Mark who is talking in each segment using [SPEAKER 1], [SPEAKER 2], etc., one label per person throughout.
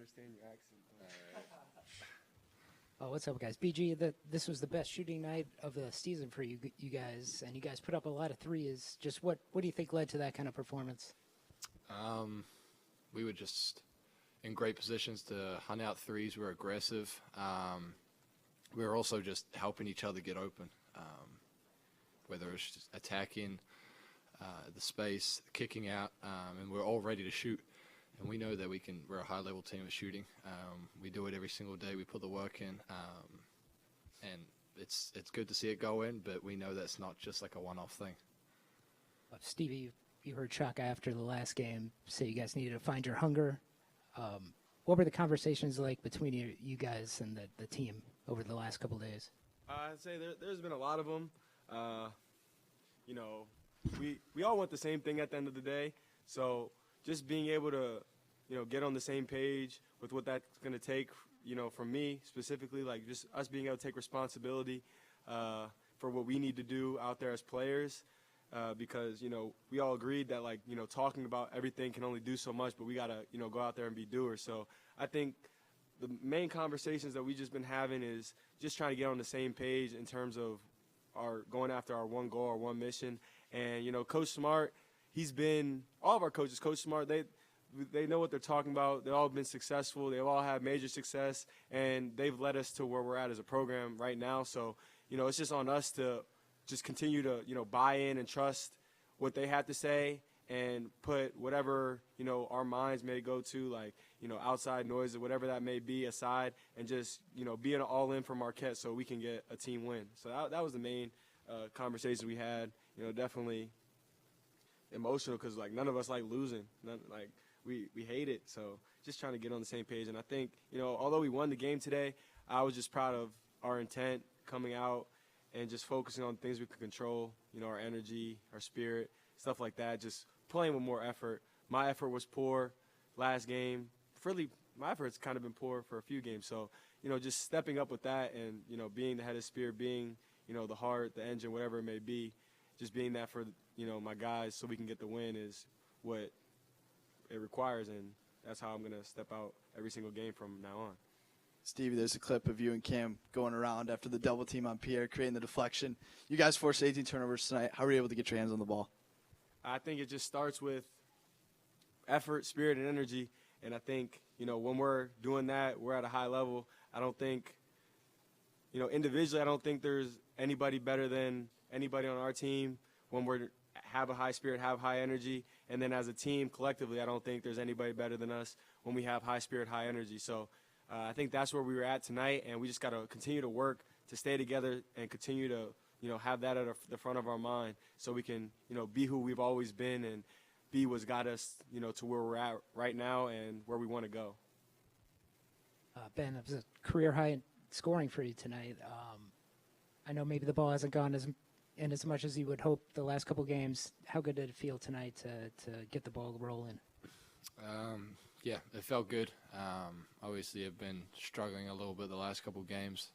[SPEAKER 1] understand your accent.
[SPEAKER 2] Oh, what's up, guys? BG, this was the best shooting night of the season for you guys, and you guys put up a lot of threes. Just what do you think led to that kind of performance?
[SPEAKER 3] We were just in great positions to hunt out threes. We were aggressive. We were also just helping each other get open, whether it's just attacking the space, kicking out, and we're all ready to shoot. And we know that we're a high-level team of shooting. We do it every single day. We put the work in, and it's good to see it go in, but we know that's not just like a one-off thing.
[SPEAKER 2] Stevie, you heard Chaka after the last game say you guys needed to find your hunger. What were the conversations like between you guys and the team over the last couple days?
[SPEAKER 1] I'd say there's been a lot of them. We all want the same thing at the end of the day, so just being able to, get on the same page with what that's going to take, from me specifically, like just us being able to take responsibility for what we need to do out there as players, because, we all agreed that, talking about everything can only do so much, but we got to, go out there and be doers. So I think the main conversations that we just been having is just trying to get on the same page in terms of going after our one goal, our one mission. And, Coach Smart, all of our coaches, Coach Smart, they know what they're talking about. They've all been successful. They've all had major success, and they've led us to where we're at as a program right now. So, it's just on us to just continue to, buy in and trust what they have to say and put whatever, our minds may go to, outside noise or whatever that may be aside, and just, being all in for Marquette so we can get a team win. So that was the main conversation we had, definitely emotional because none of us like losing. We hate it. So just trying to get on the same page. And I think, although we won the game today, I was just proud of our intent coming out and just focusing on things we could control, our energy, our spirit, stuff like that, just playing with more effort. My effort was poor last game. Really, my effort's kind of been poor for a few games. So, just stepping up with that and, being the head of spirit, being, the heart, the engine, whatever it may be, just being that for, my guys so we can get the win is what it requires, and that's how I'm going to step out every single game from now on.
[SPEAKER 4] Stevie, there's a clip of you and Cam going around after the double team on Pierre, creating the deflection. You guys forced 18 turnovers tonight. How were you able to get your hands on the ball?
[SPEAKER 1] I think it just starts with effort, spirit, and energy. And I think, when we're doing that, we're at a high level. I don't think, individually, I don't think there's anybody better than anybody on our team when we have a high spirit, have high energy. And then as a team, collectively, I don't think there's anybody better than us when we have high spirit, high energy. So I think that's where we were at tonight, and we just got to continue to work to stay together and continue to, have that at the front of our mind so we can, be who we've always been and be what's got us, to where we're at right now and where we want to go.
[SPEAKER 2] Ben, it was a career high in scoring for you tonight. I know maybe the ball hasn't gone in as much as you would hope the last couple games. How good did it feel tonight to get the ball rolling?
[SPEAKER 3] Yeah, it felt good. Obviously, I've been struggling a little bit the last couple games,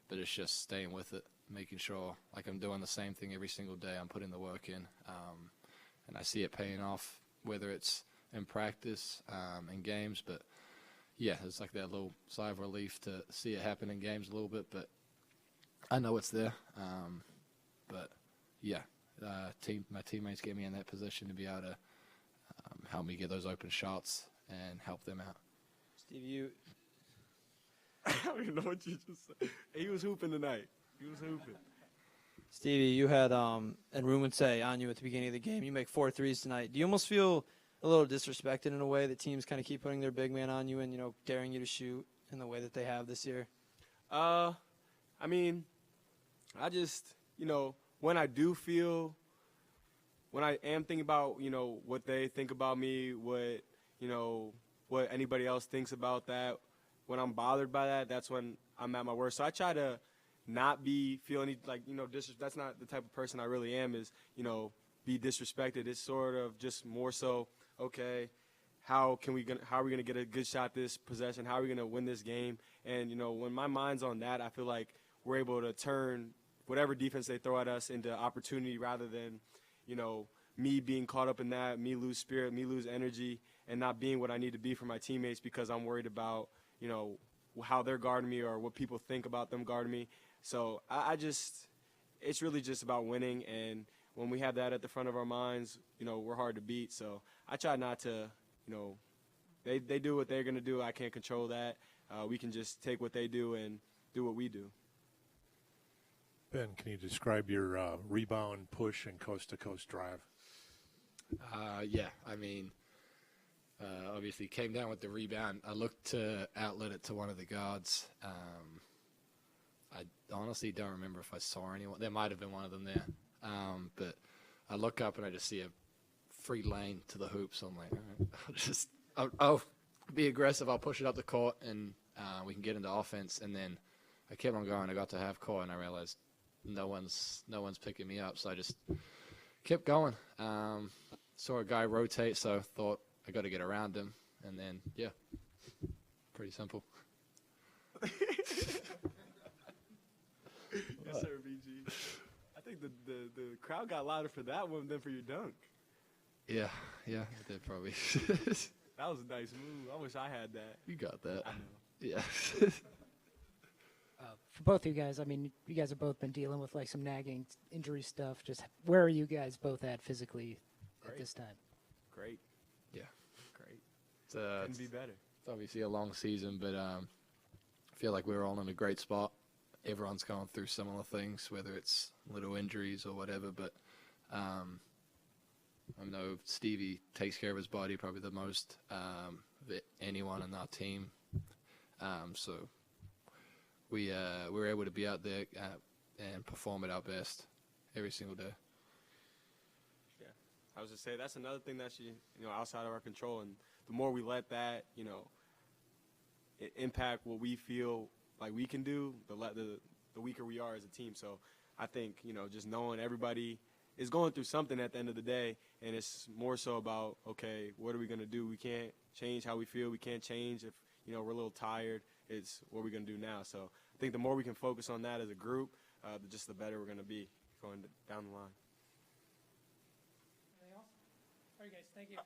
[SPEAKER 3] but it's just staying with it, making sure I'm doing the same thing every single day. I'm putting the work in, and I see it paying off, whether it's in practice, in games. But, yeah, it's like that little sigh of relief to see it happen in games a little bit, but I know it's there. But, yeah, my teammates get me in that position to be able to help me get those open shots and help them out.
[SPEAKER 1] Steve, I don't even know what you just said. He was hooping tonight. He was hooping.
[SPEAKER 5] Stevie, you had, and Room would say on you at the beginning of the game, you make 4 threes tonight. Do you almost feel a little disrespected in a way that teams kind of keep putting their big man on you and, daring you to shoot in the way that they have this year?
[SPEAKER 1] I just, when I do feel, when I am thinking about, what they think about me, what anybody else thinks about that, when I'm bothered by that, that's when I'm at my worst. So I try to not feel any, that's not the type of person I really am is, be disrespected. It's sort of just more so, okay, how are we going to get a good shot this possession? How are we going to win this game? And, when my mind's on that, I feel like we're able to turn whatever defense they throw at us into opportunity rather than, me being caught up in that, me lose spirit, me lose energy. and not being what I need to be for my teammates because I'm worried about, you know, how they're guarding me or what people think about them guarding me. So it's really just about winning, and when we have that at the front of our minds, you know, we're hard to beat. So I try not to, you know, they do what they're going to do. I can't control that. We can just take what they do and do what we do.
[SPEAKER 6] Ben, can you describe your rebound, push, and coast-to-coast drive?
[SPEAKER 3] Yeah, I mean, obviously came down with the rebound. I looked to outlet it to one of the guards. I honestly don't remember if I saw anyone. There might have been one of them there. But I look up and I just see a free lane to the hoop. So I'm like, all right, I'll be aggressive. I'll push it up the court and we can get into offense. And then I kept on going. I got to half court and I realized no one's picking me up. So I just kept going. Saw a guy rotate, so thought I got to get around him. And then, yeah, pretty simple.
[SPEAKER 1] Yes, sir, BG. I think the crowd got louder for that one than for your dunk.
[SPEAKER 3] Yeah, it did probably.
[SPEAKER 1] That was a nice move. I wish I had that.
[SPEAKER 3] You got that.
[SPEAKER 1] I know.
[SPEAKER 3] Yeah.
[SPEAKER 2] For both you guys, I mean, you guys have both been dealing with like some nagging injury stuff. Just where are you guys both at physically at this time?
[SPEAKER 1] Great.
[SPEAKER 3] Yeah.
[SPEAKER 1] Great.
[SPEAKER 3] Couldn't
[SPEAKER 1] Couldn't be better.
[SPEAKER 3] It's obviously a long season, but I feel like we're all in a great spot. Everyone's going through similar things, whether it's little injuries or whatever, but I know Stevie takes care of his body probably the most of anyone in our team. So we were able to be out there and perform at our best every single day.
[SPEAKER 1] Yeah. I was just saying that's another thing that's, you know, outside of our control, and the more we let that, you know, impact what we feel like we can do, the weaker we are as a team. So I think, you know, just knowing everybody is going through something at the end of the day, and it's more so about, okay, what are we going to do? We can't change how we feel. We can't change if, you know, we're a little tired. It's what we're going to do now. So I think the more we can focus on that as a group, just the better we're going to be going down the line.
[SPEAKER 2] Anything else? All right, guys, thank you.